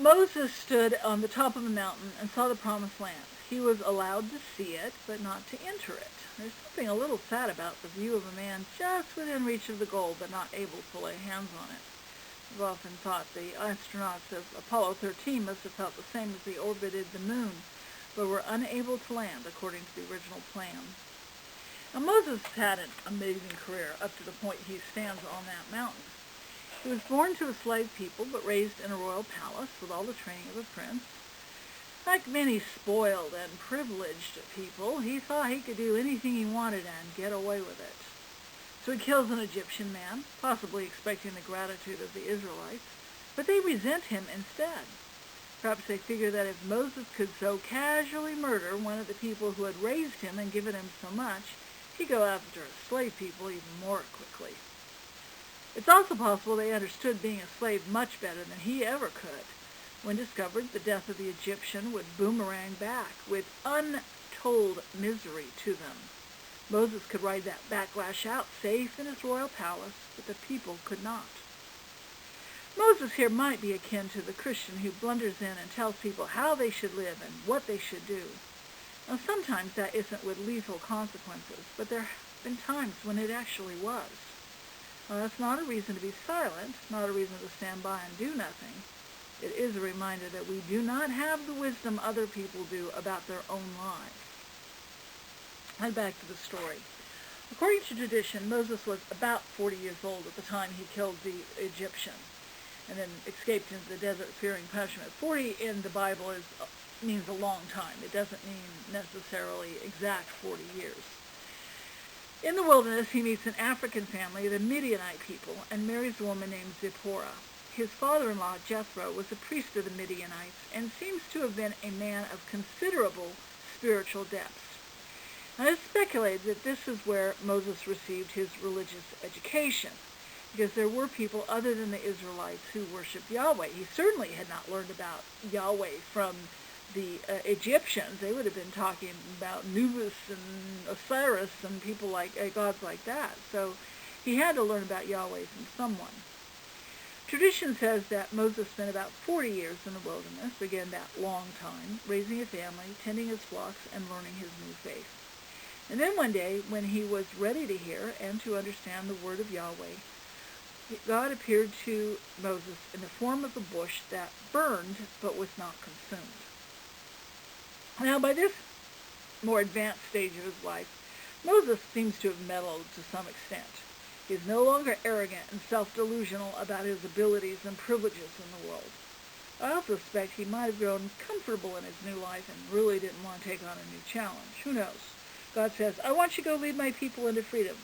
Moses stood on the top of the mountain and saw the promised land. He was allowed to see it, but not to enter it. There's something a little sad about the view of a man just within reach of the goal, but not able to lay hands on it. I've often thought the astronauts of Apollo 13 must have felt the same as they orbited the moon, but were unable to land according to the original plan. Now, Moses had an amazing career up to the point he stands on that mountain. He was born to a slave people, but raised in a royal palace with all the training of a prince. Like many spoiled and privileged people, he thought he could do anything he wanted and get away with it. So he kills an Egyptian man, possibly expecting the gratitude of the Israelites, but they resent him instead. Perhaps they figure that if Moses could so casually murder one of the people who had raised him and given him so much, he'd go after slave people even more quickly. It's also possible they understood being a slave much better than he ever could. When discovered, the death of the Egyptian would boomerang back with untold misery to them. Moses could ride that backlash out safe in his royal palace, but the people could not. Moses here might be akin to the Christian who blunders in and tells people how they should live and what they should do. Now, sometimes that isn't with lethal consequences, but there have been times when it actually was. Now, that's not a reason to be silent, not a reason to stand by and do nothing. It is a reminder that we do not have the wisdom other people do about their own lives. And back to the story. According to tradition, Moses was about 40 years old at the time he killed the Egyptian and then escaped into the desert fearing punishment. 40 in the Bible means a long time. It doesn't mean necessarily exact 40 years. In the wilderness, he meets an African family, the Midianite people, and marries a woman named Zipporah. His father-in-law, Jethro, was a priest of the Midianites and seems to have been a man of considerable spiritual depths. Now, it's speculated that this is where Moses received his religious education, because there were people other than the Israelites who worshiped Yahweh. He certainly had not learned about Yahweh from the Egyptians. They would have been talking about Anubis and Osiris and people like gods like that. So he had to learn about Yahweh from someone. Tradition says that Moses spent about 40 years in the wilderness, again that long time, raising a family, tending his flocks, and learning his new faith. And then one day, when he was ready to hear and to understand the word of Yahweh, God appeared to Moses in the form of a bush that burned but was not consumed. Now, by this more advanced stage of his life, Moses seems to have mellowed to some extent. He is no longer arrogant and self-delusional about his abilities and privileges in the world. I also suspect he might have grown comfortable in his new life and really didn't want to take on a new challenge. Who knows? God says, I want you to go lead my people into freedom.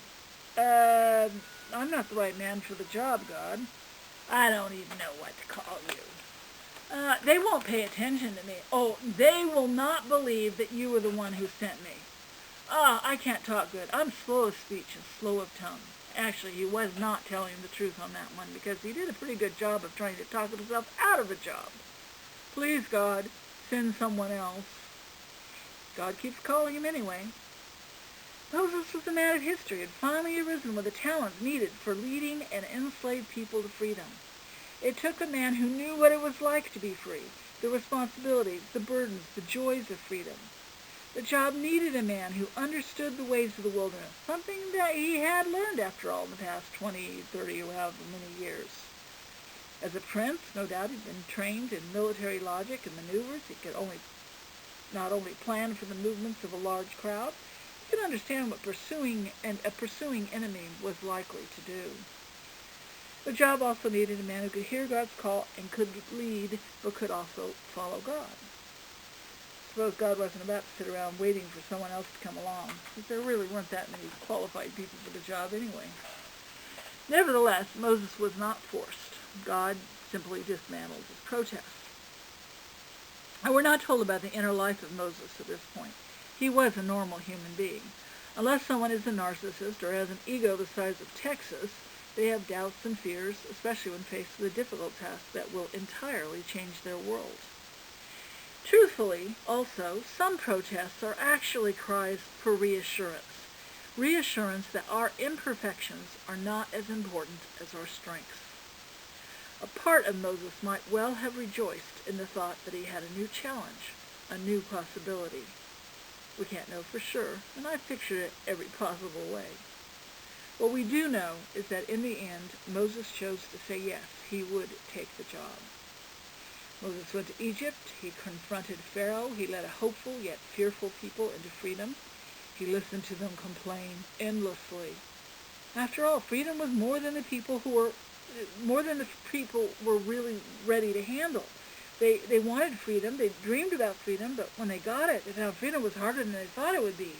I'm not the right man for the job, God. I don't even know what to call you. They won't pay attention to me. Oh, they will not believe that you were the one who sent me. I can't talk good. I'm slow of speech and slow of tongue. Actually, he was not telling the truth on that one because he did a pretty good job of trying to talk himself out of the job. Please, God, send someone else. God keeps calling him anyway. Moses was a man of history and finally arisen with the talent needed for leading an enslaved people to freedom. It took a man who knew what it was like to be free, the responsibilities, the burdens, the joys of freedom. The job needed a man who understood the ways of the wilderness, something that he had learned, after all, in the past 20, 30, or however many years. As a prince, no doubt he'd been trained in military logic and maneuvers. He could not only plan for the movements of a large crowd, he could understand what a pursuing enemy was likely to do. The job also needed a man who could hear God's call and could lead, but could also follow God. I suppose God wasn't about to sit around waiting for someone else to come along, because there really weren't that many qualified people for the job anyway. Nevertheless, Moses was not forced. God simply dismantled his protest. And we're not told about the inner life of Moses at this point. He was a normal human being. Unless someone is a narcissist or has an ego the size of Texas, they have doubts and fears, especially when faced with a difficult task that will entirely change their world. Truthfully, also, some protests are actually cries for reassurance. Reassurance that our imperfections are not as important as our strengths. A part of Moses might well have rejoiced in the thought that he had a new challenge, a new possibility. We can't know for sure, and I've pictured it every possible way. What we do know is that in the end, Moses chose to say yes, he would take the job. Moses went to Egypt, he confronted Pharaoh, he led a hopeful yet fearful people into freedom. He listened to them complain endlessly. After all, freedom was more than the people were really ready to handle. They wanted freedom, they dreamed about freedom, but when they got it, they found freedom was harder than they thought it would be.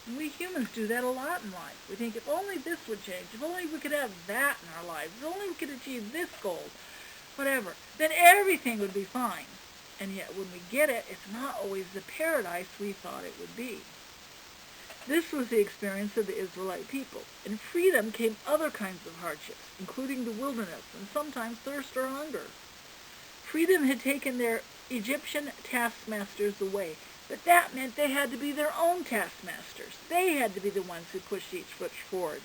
And we humans do that a lot in life. We think, if only this would change, if only we could have that in our lives, if only we could achieve this goal, whatever, then everything would be fine. And yet when we get it, it's not always the paradise we thought it would be. This was the experience of the Israelite people. In freedom came other kinds of hardships, including the wilderness and sometimes thirst or hunger. Freedom had taken their Egyptian taskmasters away, but that meant they had to be their own taskmasters. They had to be the ones who pushed each foot forward.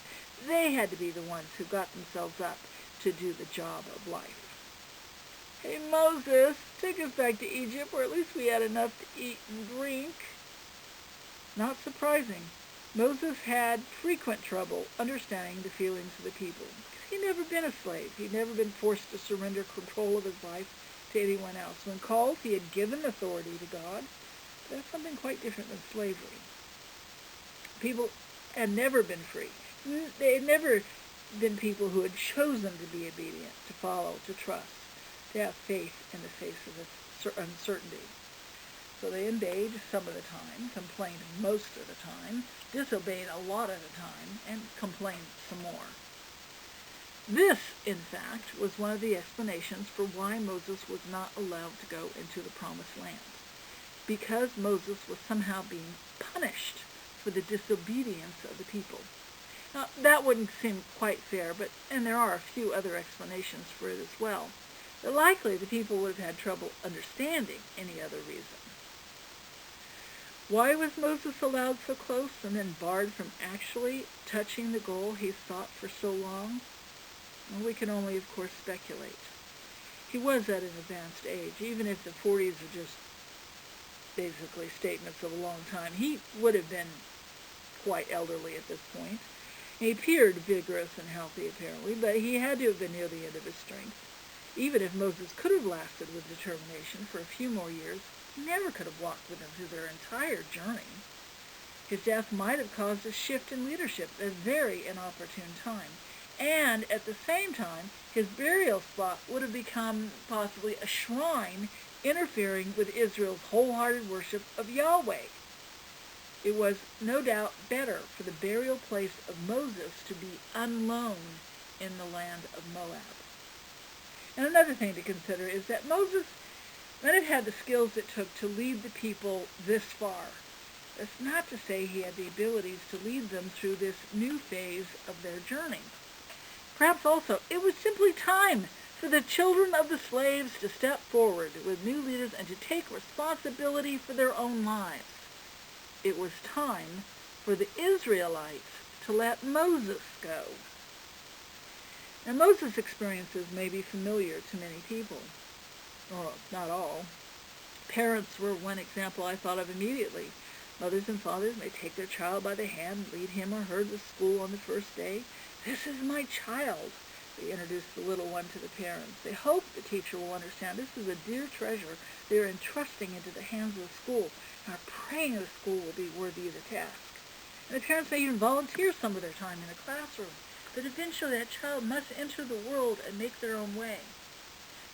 They had to be the ones who got themselves up to do the job of life. Hey, Moses, take us back to Egypt, where at least we had enough to eat and drink. Not surprising, Moses had frequent trouble understanding the feelings of the people. He'd never been a slave. He'd never been forced to surrender control of his life to anyone else. When called, he had given authority to God. But that's something quite different than slavery. People had never been free. They had never been people who had chosen to be obedient, to follow, to trust, to have faith in the face of uncertainty. So they obeyed some of the time, complained most of the time, disobeyed a lot of the time, and complained some more. This, in fact, was one of the explanations for why Moses was not allowed to go into the Promised Land, because Moses was somehow being punished for the disobedience of the people. Now, that wouldn't seem quite fair, and there are a few other explanations for it as well. But likely the people would have had trouble understanding any other reason. Why was Moses allowed so close and then barred from actually touching the goal he sought for so long? Well, we can only, of course, speculate. He was at an advanced age. Even if the 40s are just basically statements of a long time, he would have been quite elderly at this point. He appeared vigorous and healthy, apparently, but he had to have been near the end of his strength. Even if Moses could have lasted with determination for a few more years, he never could have walked with them through their entire journey. His death might have caused a shift in leadership at a very inopportune time. And at the same time, his burial spot would have become possibly a shrine interfering with Israel's wholehearted worship of Yahweh. It was no doubt better for the burial place of Moses to be unknown in the land of Moab. And another thing to consider is that Moses might have had the skills it took to lead the people this far. That's not to say he had the abilities to lead them through this new phase of their journey. Perhaps also it was simply time for the children of the slaves to step forward with new leaders and to take responsibility for their own lives. It was time for the Israelites to let Moses go. Now, Moses' experiences may be familiar to many people. Well, not all. Parents were one example I thought of immediately. Mothers and fathers may take their child by the hand and lead him or her to school on the first day. This is my child. They introduce the little one to the parents. They hope the teacher will understand this is a dear treasure they are entrusting into the hands of the school, and are praying the school will be worthy of the task. And the parents may even volunteer some of their time in the classroom. But eventually that child must enter the world and make their own way.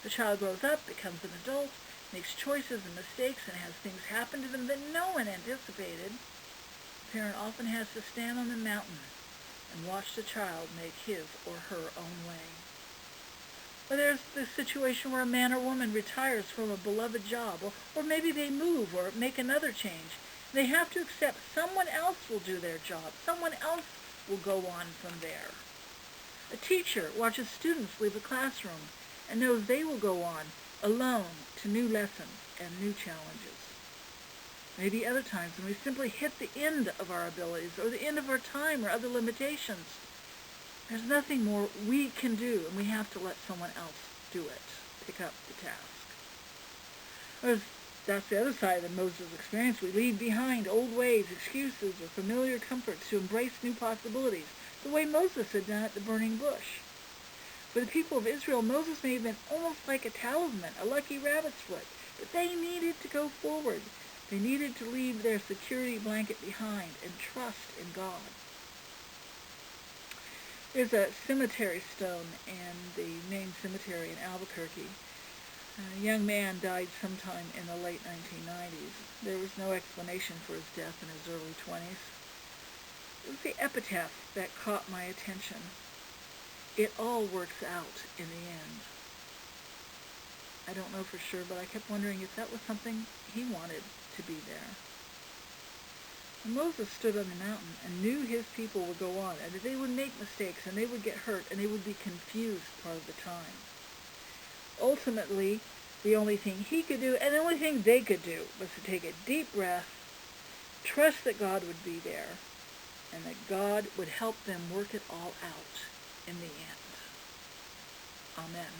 The child grows up, becomes an adult, makes choices and mistakes, and has things happen to them that no one anticipated. The parent often has to stand on the mountain and watch the child make his or her own way. Or there's the situation where a man or woman retires from a beloved job, or maybe they move or make another change. They have to accept someone else will do their job. Someone else will go on from there. A teacher watches students leave a classroom and knows they will go on alone to new lessons and new challenges. Maybe other times when we simply hit the end of our abilities or the end of our time or other limitations. There's nothing more we can do, and we have to let someone else do it, pick up the task. That's the other side of the Moses experience. We leave behind old ways, excuses, or familiar comforts to embrace new possibilities, the way Moses had done at the burning bush. For the people of Israel, Moses may have been almost like a talisman, a lucky rabbit's foot, but they needed to go forward. They needed to leave their security blanket behind and trust in God. There's a cemetery stone in the main cemetery in Albuquerque. A young man died sometime in the late 1990s. There was no explanation for his death in his early 20s. It was the epitaph that caught my attention. It all works out in the end. I don't know for sure, but I kept wondering if that was something he wanted to be there. And Moses stood on the mountain and knew his people would go on, and that they would make mistakes, and they would get hurt, and they would be confused part of the time. Ultimately, the only thing he could do, and the only thing they could do, was to take a deep breath, trust that God would be there, and that God would help them work it all out in the end. Amen.